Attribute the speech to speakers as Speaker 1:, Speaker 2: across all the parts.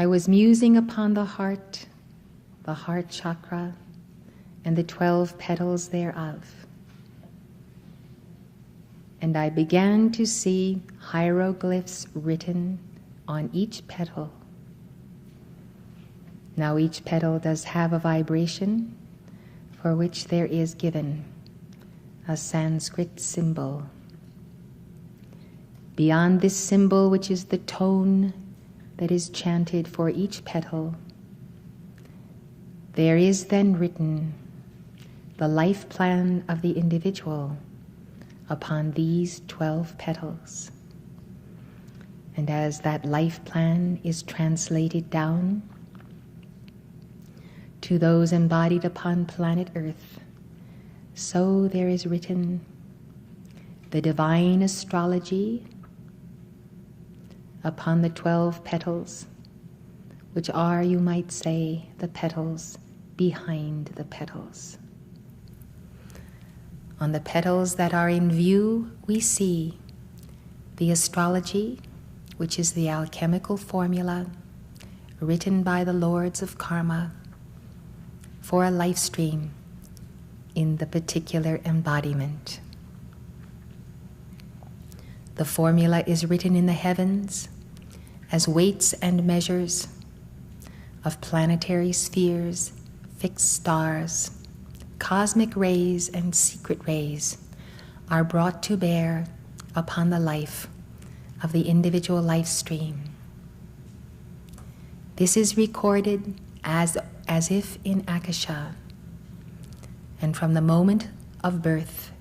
Speaker 1: I was musing upon the heart chakra, and the 12 petals thereof. And I began to see hieroglyphs written on each petal. Now each petal does have a vibration for which there is given a Sanskrit symbol. Beyond this symbol, which is the tone that is chanted for each petal, there is then written the life plan of the individual upon these 12 petals. And as that life plan is translated down to those embodied upon planet Earth, so there is written the divine astrology upon the 12 petals, which are, you might say, the petals behind the petals. On the petals that are in view, we see the astrology, which is the alchemical formula written by the lords of karma for a life stream in the particular embodiment. The formula is written in the heavens as weights and measures of planetary spheres, fixed stars, cosmic rays and secret rays are brought to bear upon the life of the individual life stream. This is recorded as if in Akasha, and from the moment of birth,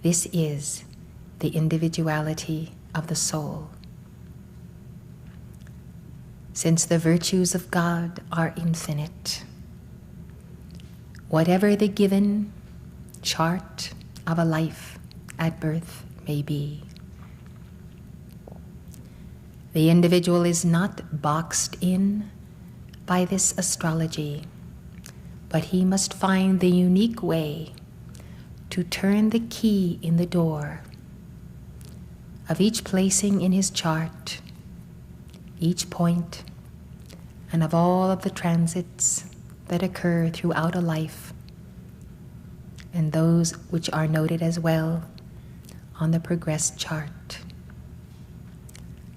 Speaker 1: this is the individuality of the soul. Since the virtues of God are infinite, whatever the given chart of a life at birth may be, the individual is not boxed in by this astrology, but he must find the unique way to turn the key in the door of each placing in his chart, each point, and of all of the transits that occur throughout a life, and those which are noted as well on the progress chart.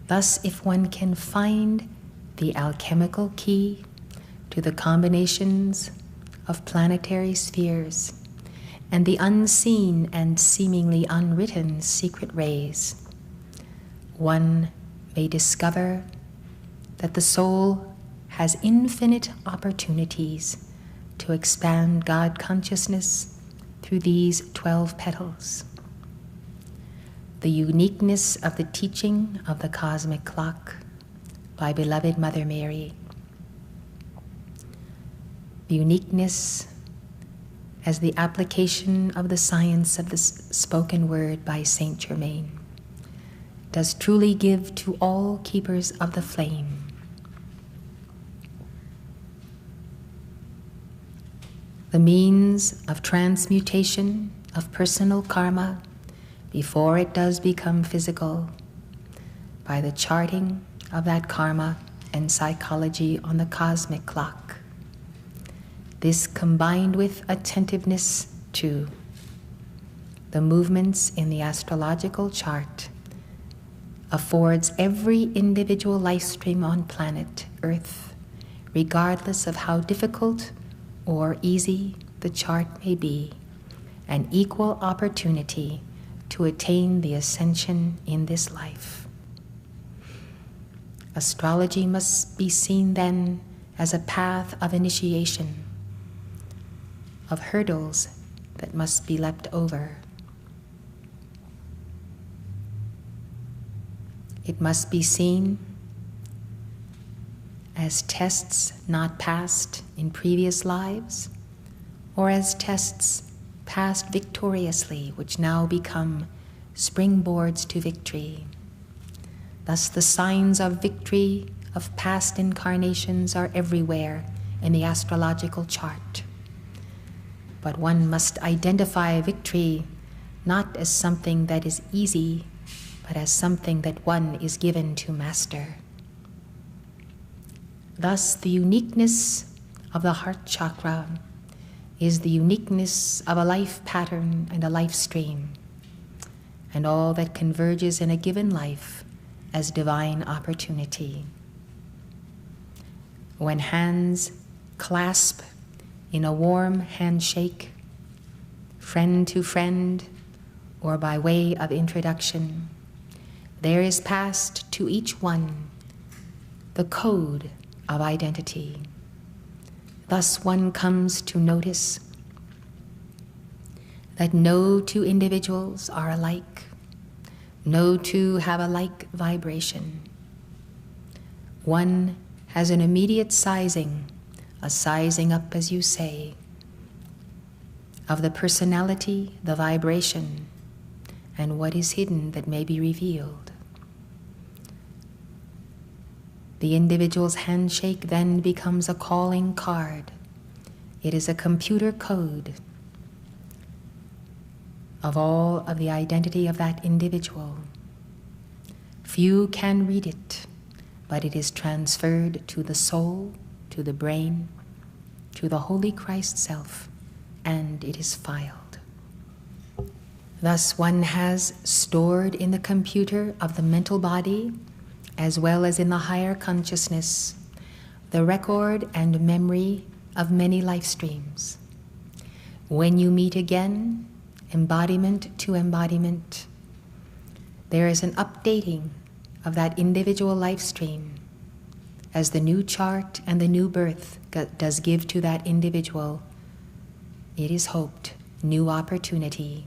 Speaker 1: Thus, if one can find the alchemical key to the combinations of planetary spheres and the unseen and seemingly unwritten secret rays, one may discover that the soul has infinite opportunities to expand God consciousness through these 12 petals. The uniqueness of the teaching of the cosmic clock by beloved Mother Mary. The uniqueness as the application of the science of the spoken word by Saint Germain does truly give to all keepers of the flame the means of transmutation of personal karma before it does become physical, by the charting of that karma and psychology on the cosmic clock. This, combined with attentiveness to the movements in the astrological chart, affords every individual life stream on planet Earth, regardless of how difficult or easy the chart may be, an equal opportunity to attain the ascension in this life. Astrology must be seen then as a path of initiation, of hurdles that must be leapt over. It must be seen as tests not passed in previous lives, or as tests passed victoriously, which now become springboards to victory. Thus the signs of victory of past incarnations are everywhere in the astrological chart. But one must identify victory not as something that is easy, but as something that one is given to master. Thus, the uniqueness of the heart chakra is the uniqueness of a life pattern and a life stream, and all that converges in a given life as divine opportunity. When hands clasp in a warm handshake, friend to friend, or by way of introduction, there is passed to each one the code of identity. Thus one comes to notice that no two individuals are alike, no two have a like vibration. One has an immediate sizing, a sizing up, as you say, of the personality, the vibration, and what is hidden that may be revealed. The individual's handshake then becomes a calling card. It is a computer code of all of the identity of that individual. Few can read it, but it is transferred to the soul, to the brain, to the Holy Christ self, and it is filed. Thus one has stored in the computer of the mental body, as well as in the higher consciousness, the record and memory of many life streams. When you meet again, embodiment to embodiment, there is an updating of that individual life stream as the new chart and the new birth does give to that individual, it is hoped, new opportunity,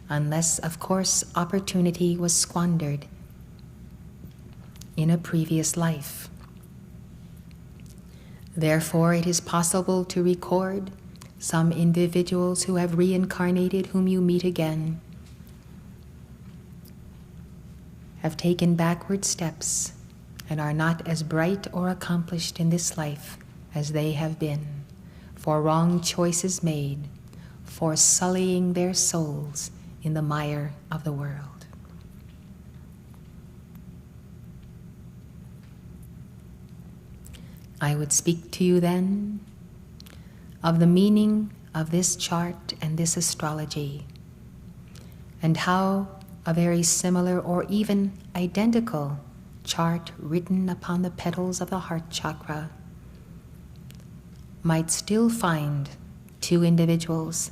Speaker 1: unless, of course, opportunity was squandered in a previous life. Therefore, it is possible to record some individuals who have reincarnated, whom you meet again, have taken backward steps and are not as bright or accomplished in this life as they have been, for wrong choices made, for sullying their souls in the mire of the world. I would speak to you then of the meaning of this chart and this astrology, and how a very similar or even identical chart written upon the petals of the heart chakra might still find two individuals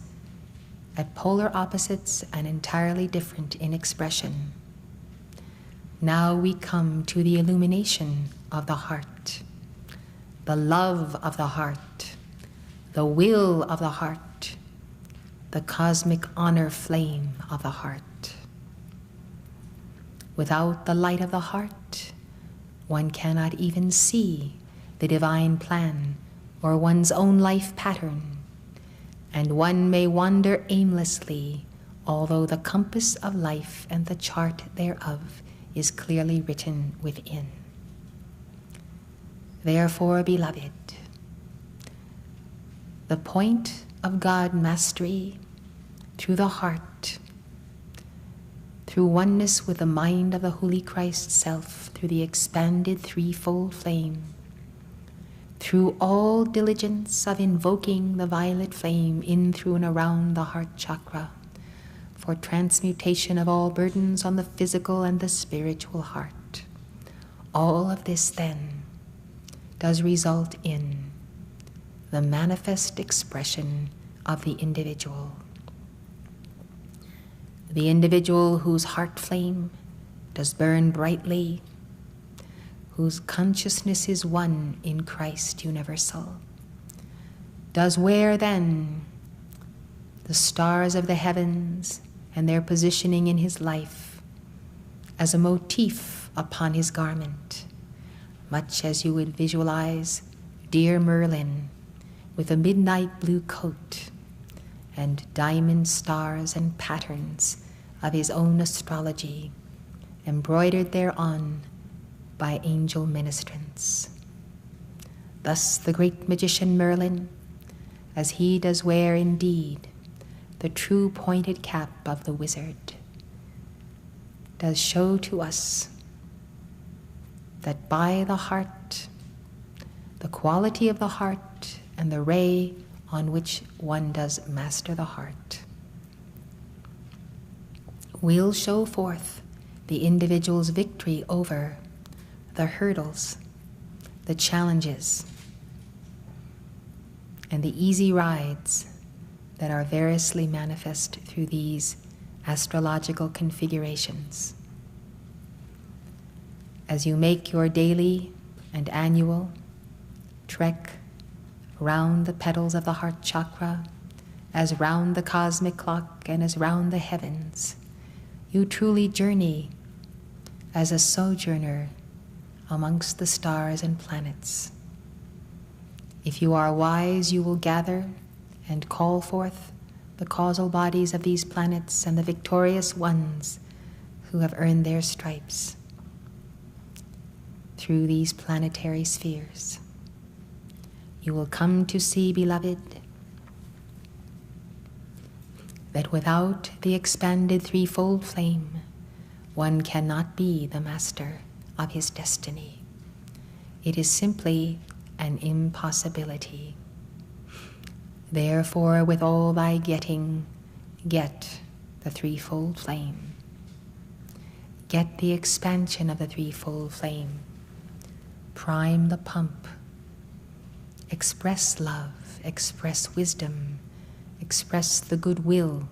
Speaker 1: at polar opposites and entirely different in expression. Now we come to the illumination of the heart, the love of the heart, the will of the heart, the cosmic honor flame of the heart. Without the light of the heart, one cannot even see the divine plan or one's own life pattern, and one may wander aimlessly, although the compass of life and the chart thereof is clearly written within. Therefore, beloved, the point of God mastery through the heart, through oneness with the mind of the Holy Christ self, through the expanded threefold flame, through all diligence of invoking the violet flame in, through, and around the heart chakra, for transmutation of all burdens on the physical and the spiritual heart. All of this, then, does result in the manifest expression of the individual. The individual whose heart flame does burn brightly, whose consciousness is one in Christ universal, does wear then the stars of the heavens and their positioning in his life as a motif upon his garment, much as you would visualize dear Merlin with a midnight blue coat and diamond stars and patterns of his own astrology embroidered thereon by angel ministrants. Thus the great magician Merlin, as he does wear indeed the true pointed cap of the wizard, does show to us that by the heart the quality of the heart and the ray on which one does master the heart, will show forth the individual's victory over the hurdles, the challenges, and the easy rides that are variously manifest through these astrological configurations. As you make your daily and annual trek round the petals of the heart chakra, as round the cosmic clock and as round the heavens, you truly journey as a sojourner amongst the stars and planets. If you are wise, you will gather and call forth the causal bodies of these planets and the victorious ones who have earned their stripes through these planetary spheres. You will come to see, beloved, that without the expanded threefold flame, one cannot be the master of his destiny. It is simply an impossibility. Therefore, with all thy getting, get the threefold flame. Get the expansion of the threefold flame. Prime the pump. Express love, express wisdom, express the goodwill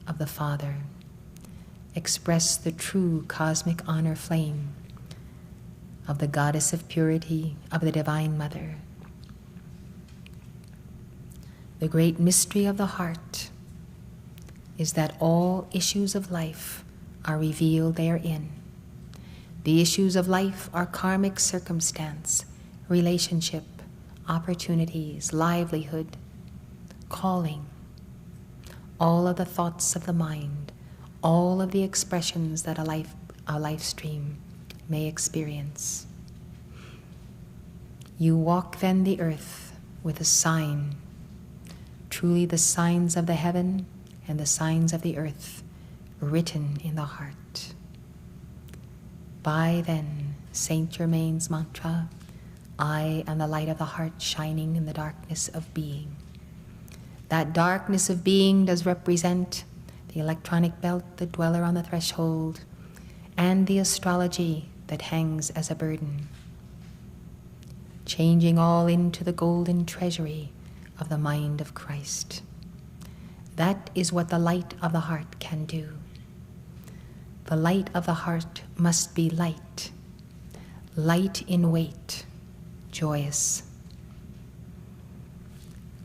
Speaker 1: of the Father. Express the true cosmic honor flame of the Goddess of Purity, of the Divine Mother. The great mystery of the heart is that all issues of life are revealed therein. The issues of life are karmic circumstance, relationship, opportunities, livelihood, calling, all of the thoughts of the mind, all of the expressions that a life stream may experience. You walk then the earth with a sign, truly the signs of the heaven and the signs of the earth written in the heart. By then Saint Germain's mantra, I am the light of the heart shining in the darkness of being. That darkness of being does represent the electronic belt, the dweller on the threshold, and the astrology that hangs as a burden, changing all into the golden treasury of the mind of Christ. That is what the light of the heart can do. The light of the heart must be light, light in weight, joyous.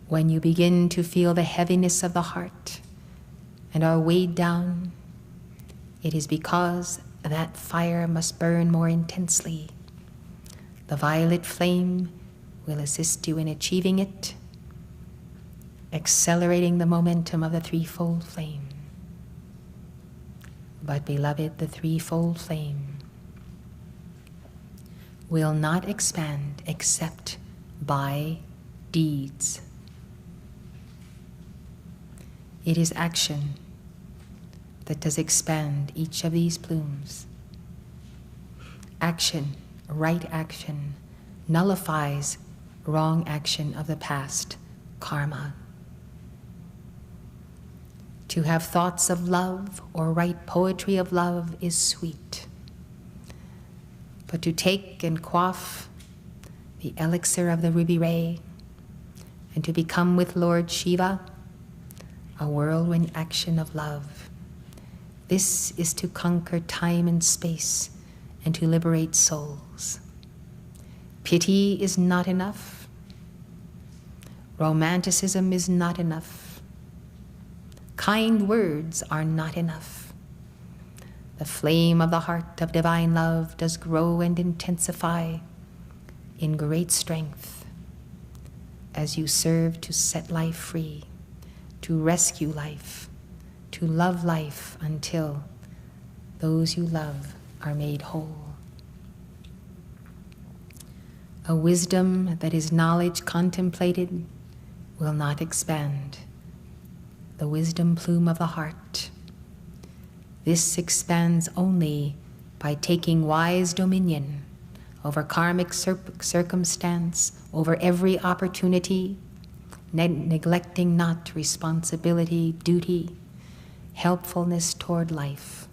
Speaker 1: When you begin to feel the heaviness of the heart and are weighed down, it is because that fire must burn more intensely. The violet flame will assist you in achieving it, accelerating the momentum of the threefold flame. But beloved, the threefold flame will not expand except by deeds. It is action that does expand each of these plumes. Action, right action, nullifies wrong action of the past, karma. To have thoughts of love or write poetry of love is sweet. But to take and quaff the elixir of the ruby ray and to become with Lord Shiva a whirlwind action of love, this is to conquer time and space and to liberate souls. Pity is not enough. Romanticism is not enough. Kind words are not enough. The flame of the heart of divine love does grow and intensify in great strength as you serve to set life free, to rescue life, to love life until those you love are made whole. A wisdom that is knowledge contemplated will not expand. The wisdom plume of the heart. This expands only by taking wise dominion over karmic circumstance, over every opportunity, neglecting not responsibility, duty, helpfulness toward life.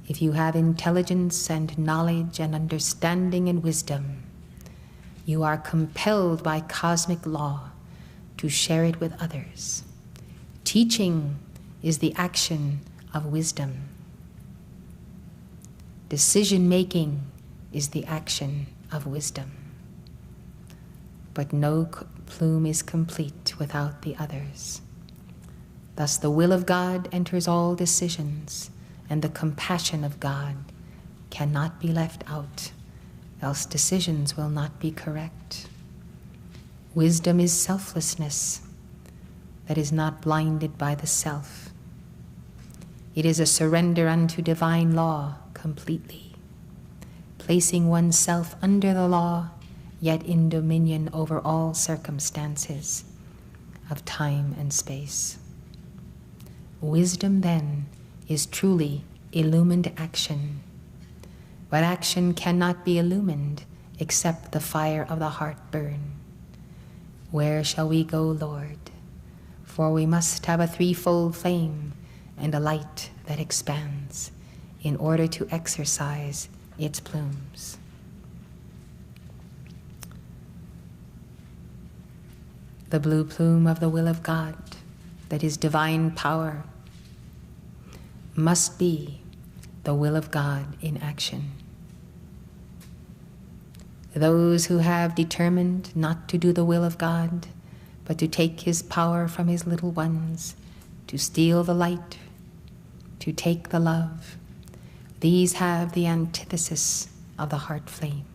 Speaker 1: If you have intelligence and knowledge and understanding and wisdom, you are compelled by cosmic law to share it with others. Teaching is the action of wisdom. Decision-making is the action of wisdom. But no plume is complete without the others. Thus the will of God enters all decisions, and the compassion of God cannot be left out, else decisions will not be correct. Wisdom is selflessness that is not blinded by the self. It is a surrender unto divine law completely, placing oneself under the law, yet in dominion over all circumstances of time and space. Wisdom, then, is truly illumined action. But action cannot be illumined except the fire of the heart burn. Where shall we go, Lord? For we must have a threefold flame and a light that expands in order to exercise its plumes. The blue plume of the will of God, that is divine power, must be the will of God in action. Those who have determined not to do the will of God, but to take his power from his little ones, to steal the light, to take the love, these have the antithesis of the heart flame.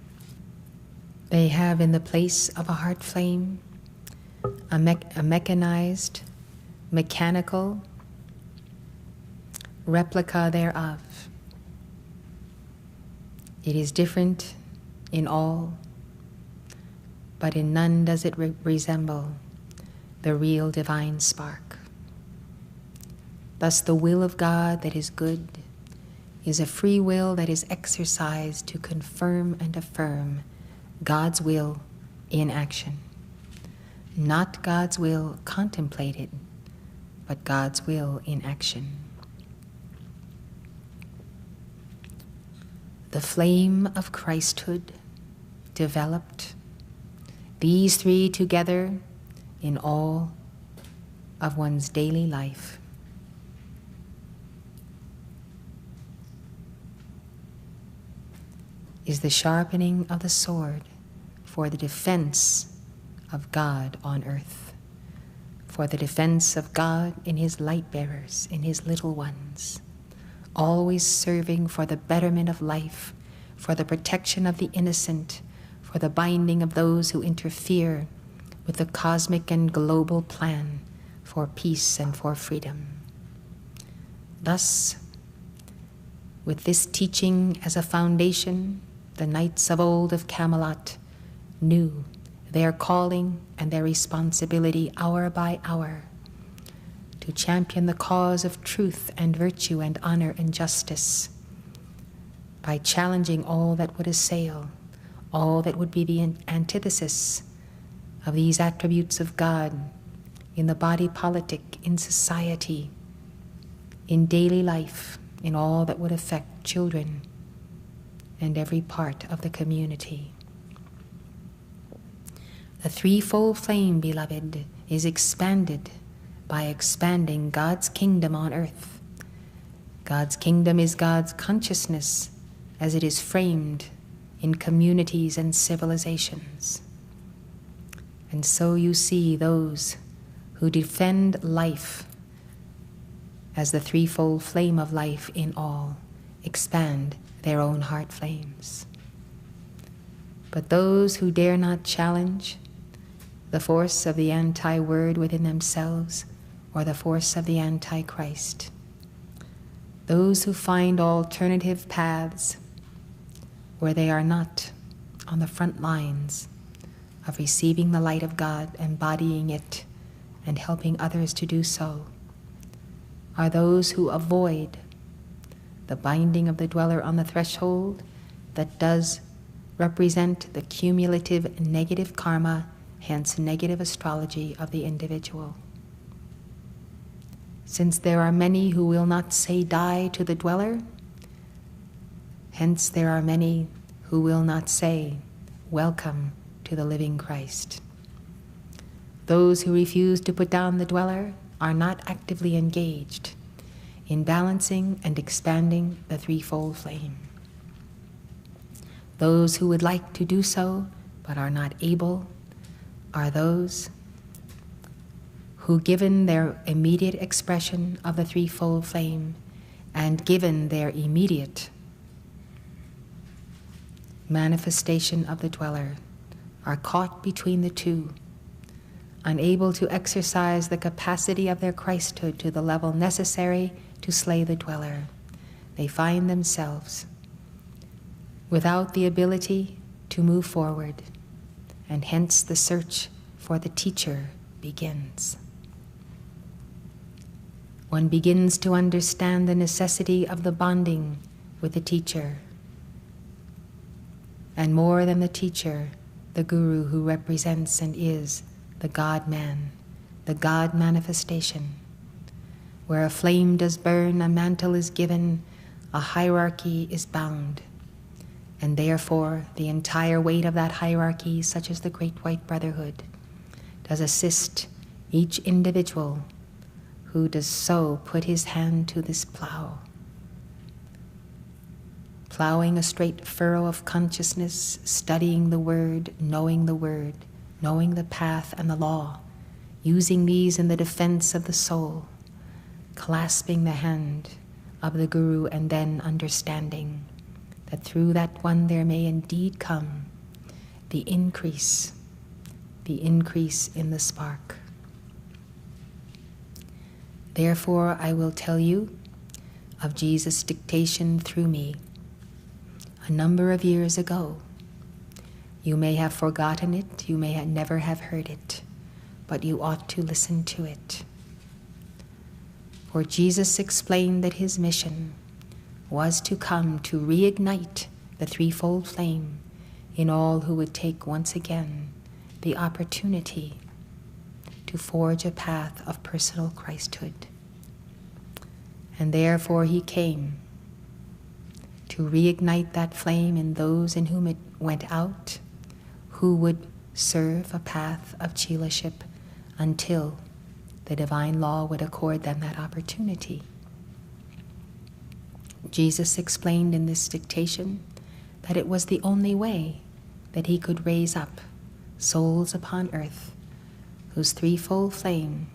Speaker 1: They have in the place of a heart flame a mechanized, mechanical replica thereof. It is different in all, but in none does it resemble the real divine spark. Thus the will of God that is good is a free will that is exercised to confirm and affirm God's will in action. Not God's will contemplated, but God's will in action. The flame of Christhood developed, these three together in all of one's daily life. Is the sharpening of the sword for the defense of God on earth, for the defense of God in his light bearers, in his little ones, always serving for the betterment of life, for the protection of the innocent, for the binding of those who interfere with the cosmic and global plan for peace and for freedom. Thus, with this teaching as a foundation, the knights of old of Camelot knew their calling and their responsibility hour by hour to champion the cause of truth and virtue and honor and justice by challenging all that would assail, all that would be the antithesis of these attributes of God in the body politic, in society, in daily life, in all that would affect children and every part of the community. The threefold flame, beloved, is expanded by expanding God's kingdom on earth. God's kingdom is God's consciousness as it is framed in communities and civilizations. And so you see those who defend life as the threefold flame of life in all expand their own heart flames. But those who dare not challenge the force of the anti-word within themselves or the force of the anti-Christ, those who find alternative paths where they are not on the front lines of receiving the light of God, embodying it, and helping others to do so, are those who avoid the binding of the dweller on the threshold that does represent the cumulative negative karma, hence negative astrology of the individual. Since there are many who will not say die to the dweller, hence there are many who will not say welcome to the living Christ. Those who refuse to put down the dweller are not actively engaged in balancing and expanding the threefold flame. Those who would like to do so but are not able are those who, given their immediate expression of the threefold flame and given their immediate manifestation of the dweller, are caught between the two, unable to exercise the capacity of their Christhood to the level necessary to slay the dweller. They find themselves without the ability to move forward, and hence the search for the teacher begins. One begins to understand the necessity of the bonding with the teacher, and more than the teacher, the guru who represents and is the God-man, the God manifestation. Where a flame does burn, a mantle is given, a hierarchy is bound, and therefore the entire weight of that hierarchy, such as the Great White Brotherhood, does assist each individual who does so put his hand to this plow, plowing a straight furrow of consciousness, studying the word, knowing the path and the law, using these in the defense of the soul, clasping the hand of the Guru, and then understanding that through that one there may indeed come the increase in the spark. Therefore, I will tell you of Jesus' dictation through me a number of years ago. You may have forgotten it, you may never have heard it, but you ought to listen to it. For Jesus explained that his mission was to come to reignite the threefold flame in all who would take once again the opportunity to forge a path of personal Christhood. And therefore he came to reignite that flame in those in whom it went out, who would serve a path of chelaship until the divine law would accord them that opportunity. Jesus explained in this dictation that it was the only way that he could raise up souls upon earth whose threefold flame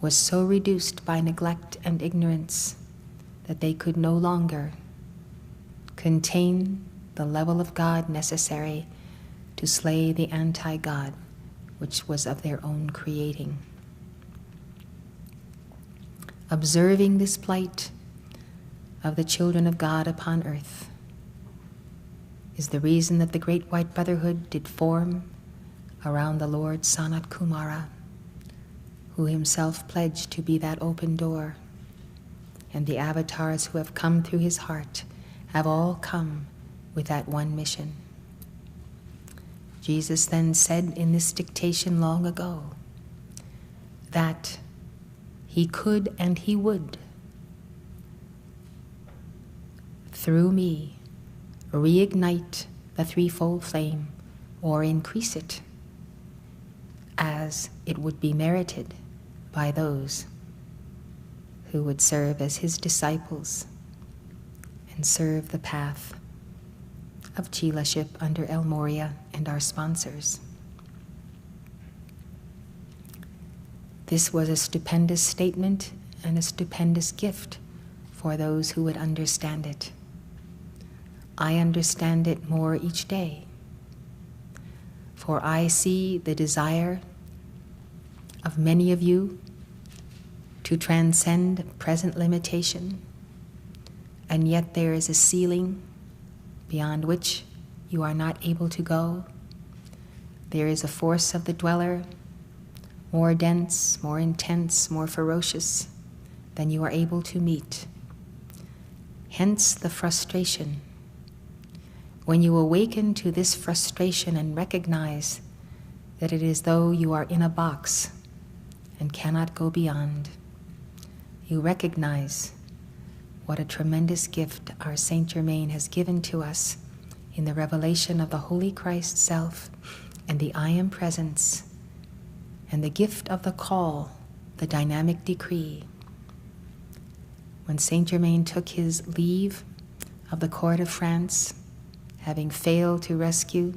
Speaker 1: was so reduced by neglect and ignorance that they could no longer contain the level of God necessary to slay the anti-God, which was of their own creating. Observing this plight of the children of God upon earth is the reason that the Great White Brotherhood did form around the Lord Sanat Kumara, who himself pledged to be that open door, and the avatars who have come through his heart have all come with that one mission. Jesus then said in this dictation long ago that he could and he would, through me, reignite the threefold flame or increase it as it would be merited by those who would serve as his disciples and serve the path of chelaship under El Morya and our sponsors. This was a stupendous statement and a stupendous gift for those who would understand it. I understand it more each day, for I see the desire of many of you to transcend present limitation, and yet there is a ceiling beyond which you are not able to go. There is a force of the dweller, more dense, more intense, more ferocious than you are able to meet. Hence the frustration when you awaken to this frustration and recognize that it is though you are in a box and cannot go beyond, you recognize what a tremendous gift our Saint Germain has given to us in the revelation of the Holy Christ Self and the I Am Presence, and the gift of the call, the dynamic decree. When Saint Germain took his leave of the court of France, having failed to rescue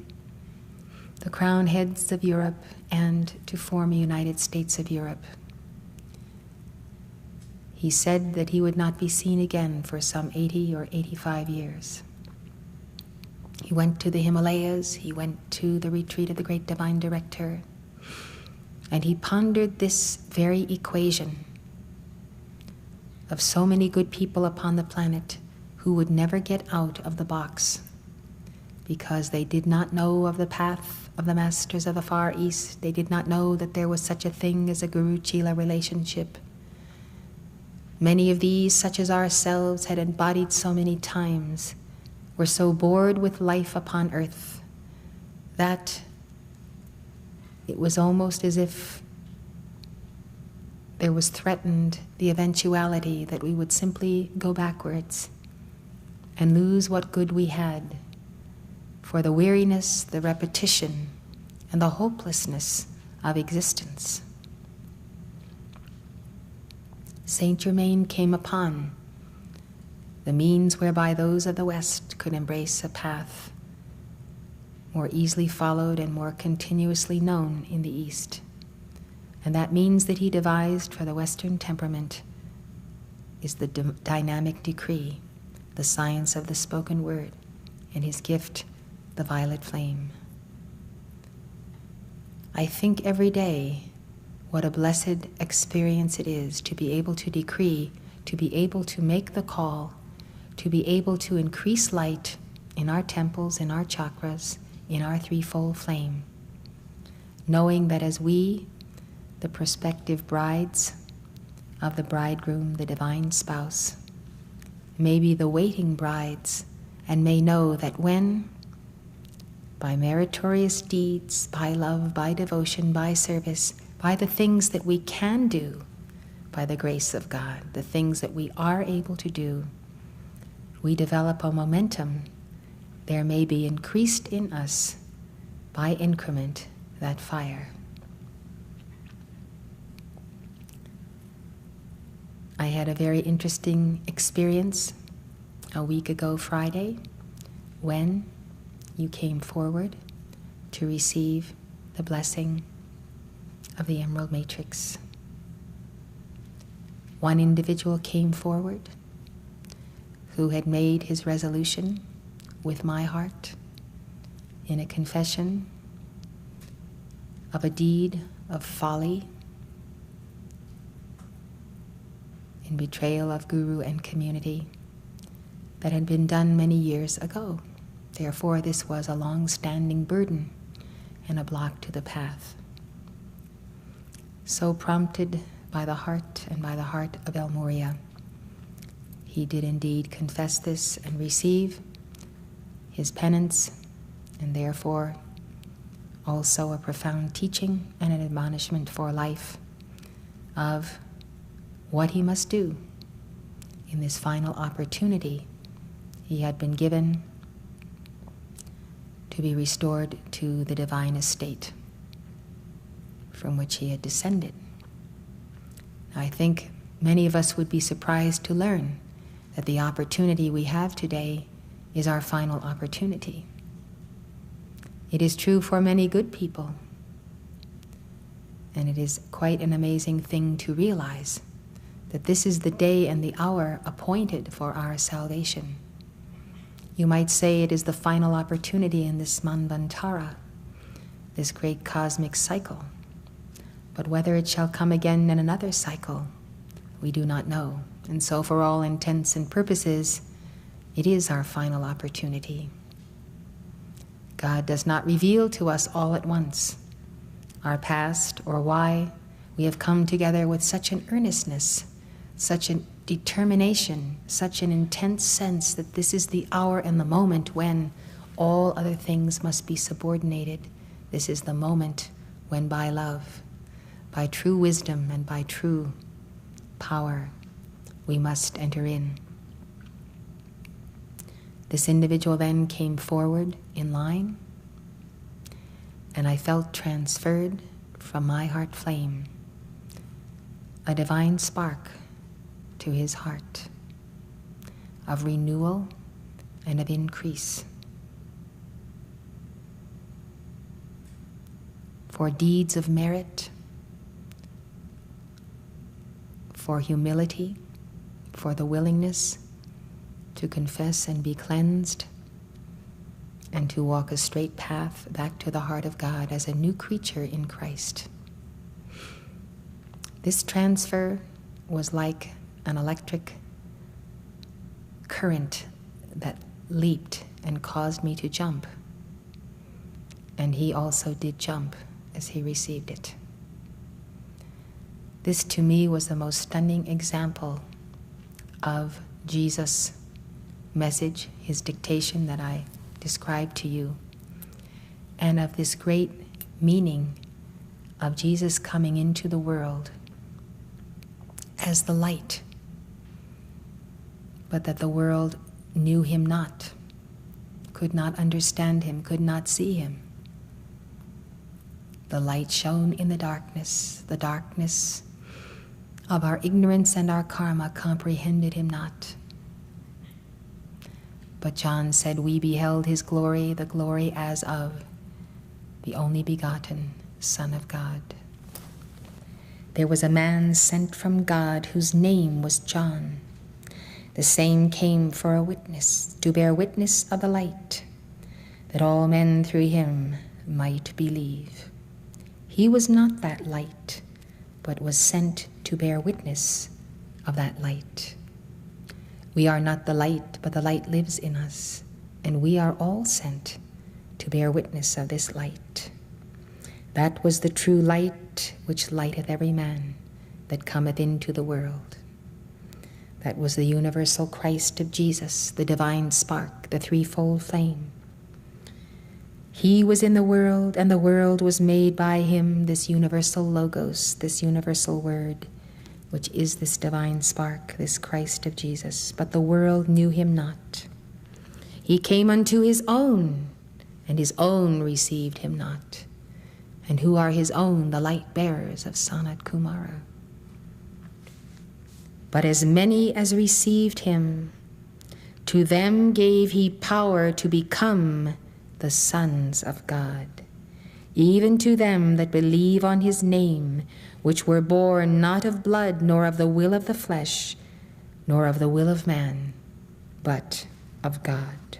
Speaker 1: the crown heads of Europe and to form a United States of Europe, he said that he would not be seen again for some 80 or 85 years. He went to the Himalayas, he went to the retreat of the Great Divine Director, and he pondered this very equation of so many good people upon the planet who would never get out of the box because they did not know of the path of the masters of the Far East. They did not know that there was such a thing as a Guru-Chela relationship. Many of these, such as ourselves, had embodied so many times, were so bored with life upon earth that it was almost as if there was threatened the eventuality that we would simply go backwards and lose what good we had for the weariness, the repetition, and the hopelessness of existence. Saint Germain came upon the means whereby those of the West could embrace a path more easily followed and more continuously known in the East. And that means that he devised for the Western temperament is the dynamic decree, the science of the spoken word, and his gift, the violet flame. I think every day what a blessed experience it is to be able to decree, to be able to make the call, to be able to increase light in our temples, in our chakras, in our threefold flame, knowing that as we, the prospective brides of the bridegroom, the divine spouse, may be the waiting brides, and may know that when, by meritorious deeds, by love, by devotion, by service, by the things that we can do, by the grace of God, the things that we are able to do, we develop a momentum. There may be increased in us, by increment, that fire. I had a very interesting experience a week ago Friday when you came forward to receive the blessing of the Emerald Matrix. One individual came forward who had made his resolution with my heart in a confession of a deed of folly, in betrayal of Guru and community that had been done many years ago. Therefore, this was a long-standing burden and a block to the path. So prompted by the heart and by the heart of El Morya, he did indeed confess this and receive his penance, and therefore also a profound teaching and an admonishment for life of what he must do in this final opportunity he had been given to be restored to the divine estate from which he had descended. I think many of us would be surprised to learn that the opportunity we have today is our final opportunity. It is true for many good people, and it is quite an amazing thing to realize that this is the day and the hour appointed for our salvation. You might say it is the final opportunity in this Manvantara, this great cosmic cycle. But whether it shall come again in another cycle, we do not know. And so for all intents and purposes, it is our final opportunity. God does not reveal to us all at once our past or why we have come together with such an earnestness, such a determination, such an intense sense that this is the hour and the moment when All other things must be subordinated. This is the moment when by love, by true wisdom and by true power, we must enter in. This individual then came forward in line, and I felt transferred from my heart flame a divine spark to his heart of renewal and of increase. For deeds of merit, for humility, for the willingness to confess and be cleansed, and to walk a straight path back to the heart of God as a new creature in Christ. This transfer was like an electric current that leaped and caused me to jump. And he also did jump as he received it. This to me was the most stunning example of Jesus' message, his dictation that I described to you, and of this great meaning of Jesus coming into the world as the light, but that the world knew him not, could not understand him, could not see him. The light shone in the darkness of our ignorance and our karma comprehended him not. But John said, we beheld his glory, the glory as of the only begotten Son of God. There was a man sent from God whose name was John. The same came for a witness, to bear witness of the light, that all men through him might believe. He was not that light, but was sent to bear witness of that light. We are not the light, but the light lives in us, and we are all sent to bear witness of this light. That was the true light which lighteth every man that cometh into the world. That was the universal Christ of Jesus, the divine spark, the threefold flame. He was in the world, and the world was made by him, this universal logos, this universal word, which is this divine spark, this Christ of Jesus. But the world knew him not. He came unto his own, and his own received him not. And who are his own? The light bearers of Sanat Kumara. But as many as received him, to them gave he power to become the sons of God, even to them that believe on his name, which were born not of blood, nor of the will of the flesh, nor of the will of man, but of God.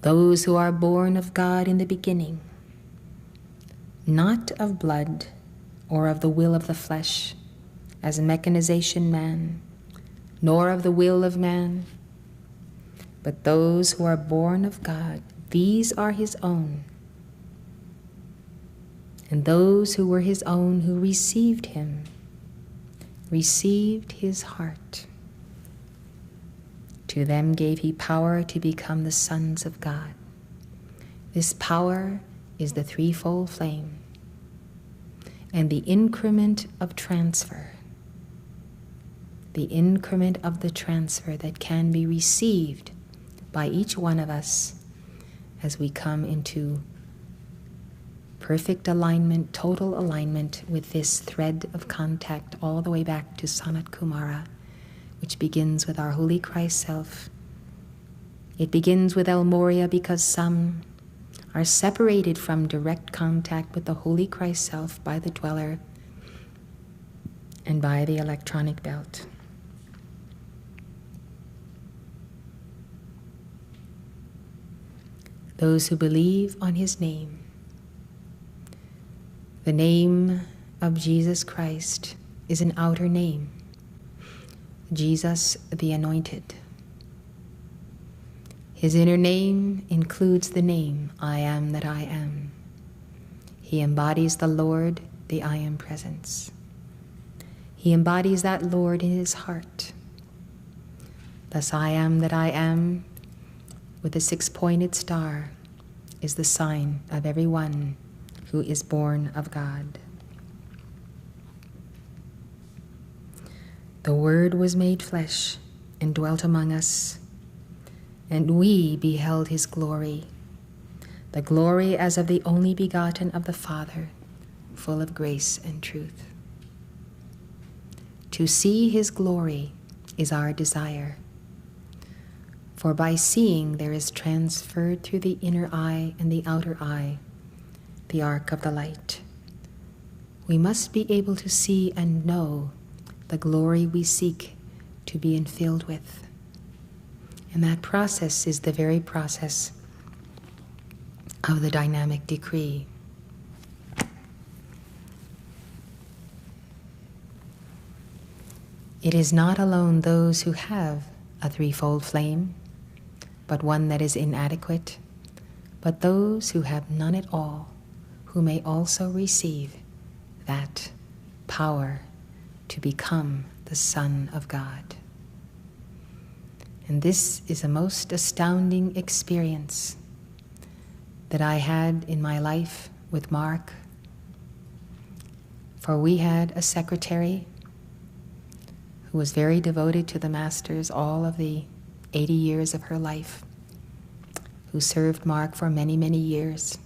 Speaker 1: Those who are born of God in the beginning, not of blood or of the will of the flesh, as mechanization man, nor of the will of man, but those who are born of God, these are his own. And those who were his own, who received him, received his heart. To them gave he power to become the sons of God. This power is the threefold flame and the increment of transfer. The increment of the transfer that can be received by each one of us as we come into perfect alignment, total alignment with this thread of contact all the way back to Sanat Kumara, which begins with our Holy Christ Self. It begins with El Moria because some are separated from direct contact with the Holy Christ Self by the dweller and by the electronic belt. Those who believe on his name, the name of Jesus Christ is an outer name, Jesus the Anointed. His inner name includes the name, I am that I am. He embodies the Lord, the I Am Presence. He embodies that Lord in his heart. Thus I am that I am, with the six-pointed star, is the sign of every one who is born of God. The Word was made flesh and dwelt among us, and we beheld his glory, the glory as of the only begotten of the Father, full of grace and truth. To see his glory is our desire, for by seeing there is transferred through the inner eye and the outer eye the arc of the light. We must be able to see and know the glory we seek to be infilled with. And that process is the very process of the dynamic decree. It is not alone those who have a threefold flame, but one that is inadequate, but those who have none at all, who may also receive that power to become the Son of God. And this is a most astounding experience that I had in my life with Mark. For we had a secretary who was very devoted to the Masters all of the 80 years of her life, who served Mark for many, many years,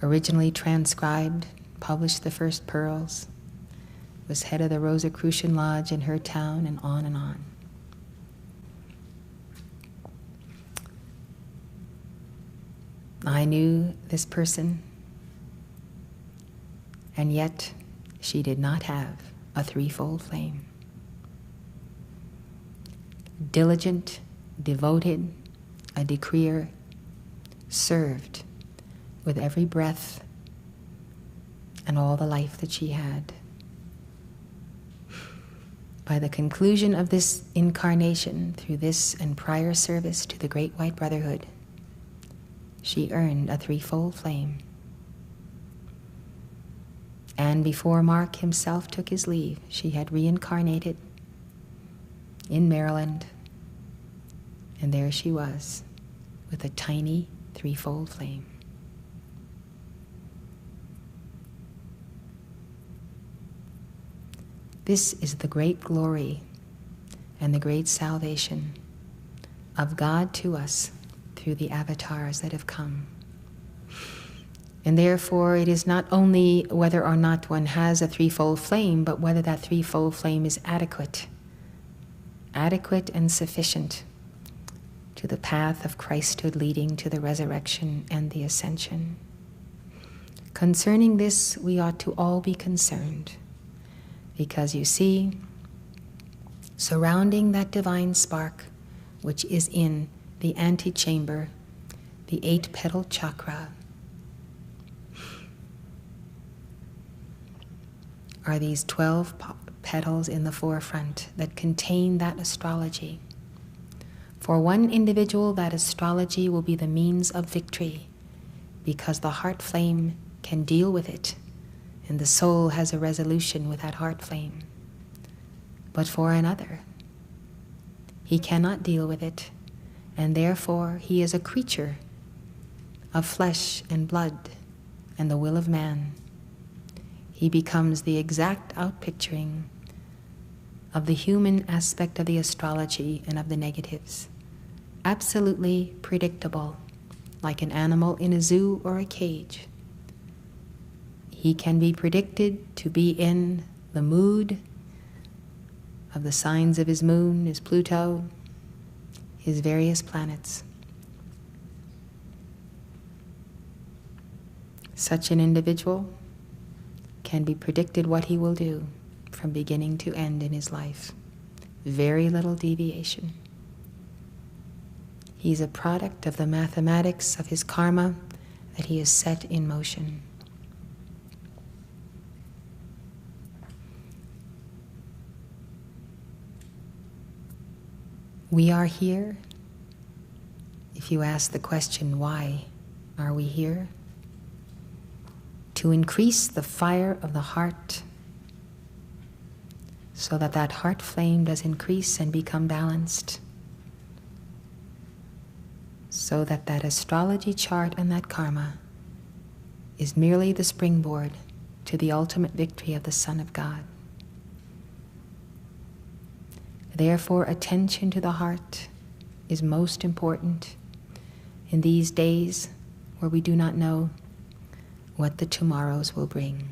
Speaker 1: originally transcribed, published the first pearls, was head of the Rosicrucian Lodge in her town, and on and on. I knew this person, and yet she did not have a threefold flame. Diligent, devoted, a decreer, served with every breath and all the life that she had. By the conclusion of this incarnation, through this and prior service to the Great White Brotherhood, she earned a threefold flame. And before Mark himself took his leave, she had reincarnated in Maryland, and there she was with a tiny threefold flame. This is the great glory and the great salvation of God to us through the avatars that have come. And therefore, it is not only whether or not one has a threefold flame, but whether that threefold flame is adequate and sufficient to the path of Christhood leading to the resurrection and the ascension. Concerning this, we ought to all be concerned, because you see, surrounding that divine spark, which is in the antechamber, the 8-petal chakra, are these 12 petals in the forefront that contain that astrology. For one individual, that astrology will be the means of victory, because the heart flame can deal with it, and the soul has a resolution with that heart flame. But for another, he cannot deal with it, and therefore he is a creature of flesh and blood and the will of man. He becomes the exact outpicturing of the human aspect of the astrology and of the negatives. Absolutely predictable, like an animal in a zoo or a cage. He can be predicted to be in the mood of the signs of his moon, his Pluto, his various planets. Such an individual can be predicted what he will do from beginning to end in his life. Very little deviation. He's a product of the mathematics of his karma that he has set in motion. We are here. If you ask the question, why are we here? To increase the fire of the heart, so that that heart flame does increase and become balanced, so that that astrology chart and that karma is merely the springboard to the ultimate victory of the Son of God. Therefore, attention to the heart is most important in these days where we do not know what the tomorrows will bring.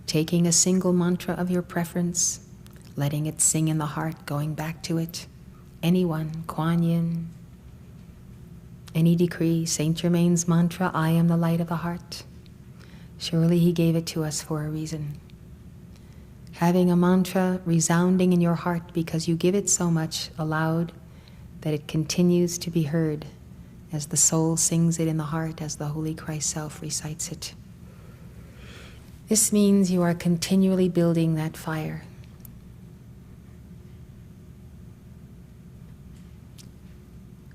Speaker 1: Taking a single mantra of your preference, letting it sing in the heart, going back to it. Anyone, Kuan Yin, any decree, Saint Germain's mantra, I am the light of the heart. Surely he gave it to us for a reason. Having a mantra resounding in your heart because you give it so much aloud that it continues to be heard as the soul sings it in the heart, as the Holy Christ Self recites it. This means you are continually building that fire.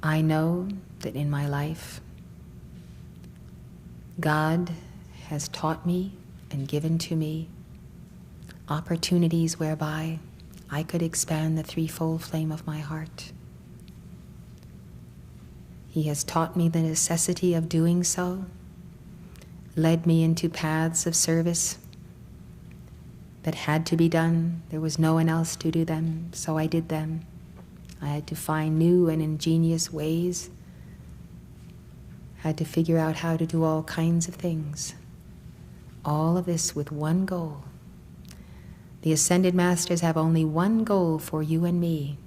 Speaker 1: I know that in my life, God has taught me and given to me opportunities whereby I could expand the threefold flame of my heart. He has taught me the necessity of doing so, led me into paths of service that had to be done. There was no one else to do them, so I did them. I had to find new and ingenious ways, had to figure out how to do all kinds of things. All of this with one goal. The Ascended Masters have only one goal for you and me: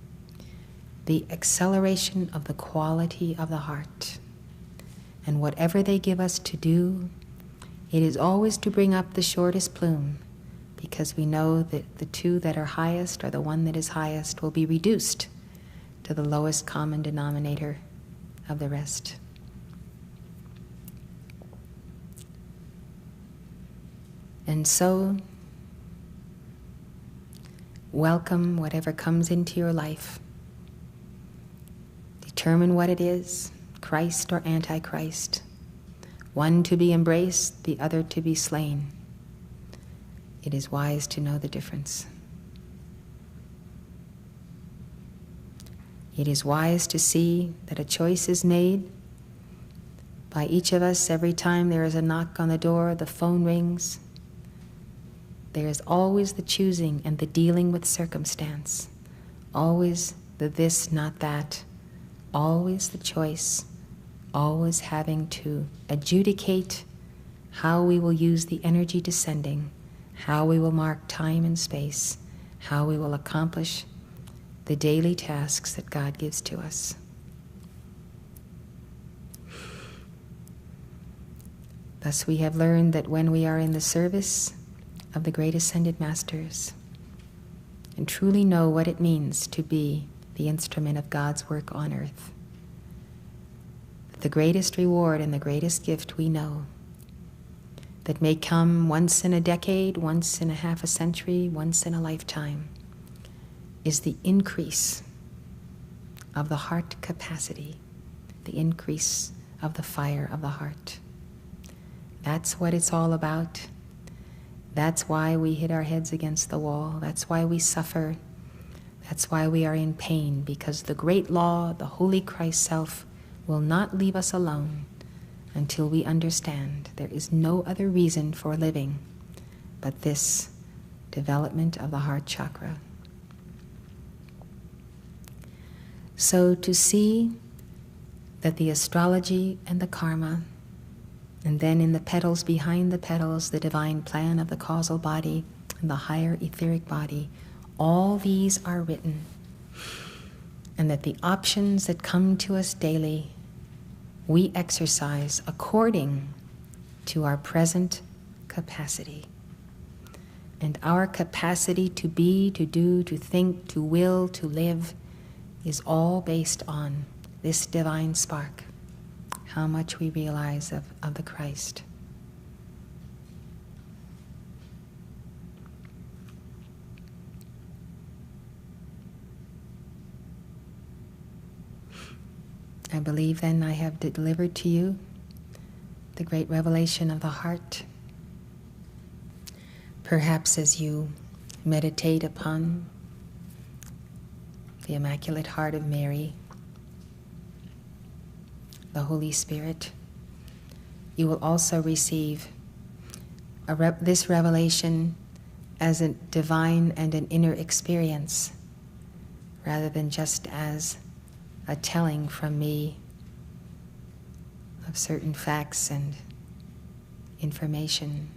Speaker 1: the acceleration of the quality of the heart. And whatever they give us to do, it is always to bring up the shortest plume, because we know that the two that are highest, or the one that is highest, will be reduced to the lowest common denominator of the rest. And so, welcome whatever comes into your life. Determine what it is, Christ or Antichrist. One to be embraced, the other to be slain. It is wise to know the difference. It is wise to see that a choice is made by each of us every time there is a knock on the door, the phone rings. There is always the choosing and the dealing with circumstance. Always the this, not that. Always the choice. Always having to adjudicate how we will use the energy descending, how we will mark time and space, how we will accomplish the daily tasks that God gives to us. Thus we have learned that when we are in the service of the great Ascended Masters and truly know what it means to be the instrument of God's work on earth, the greatest reward and the greatest gift we know that may come once in a decade, once in a half a century, once in a lifetime, is the increase of the heart capacity, the increase of the fire of the heart. That's what it's all about. That's why we hit our heads against the wall. That's why we suffer. That's why we are in pain, because the great law, the Holy Christ Self, will not leave us alone until we understand there is no other reason for living but this development of the heart chakra. So to see that the astrology and the karma, and then in the petals behind the petals, the divine plan of the causal body and the higher etheric body, all these are written, and that the options that come to us daily we exercise according to our present capacity. And our capacity to be, to do, to think, to will, to live is all based on this divine spark, how much we realize of the Christ. I believe then I have delivered to you the great revelation of the heart, Perhaps as you meditate upon the Immaculate Heart of Mary, the Holy Spirit, you will also receive this revelation as a divine and an inner experience, rather than just as a telling from me of certain facts and information.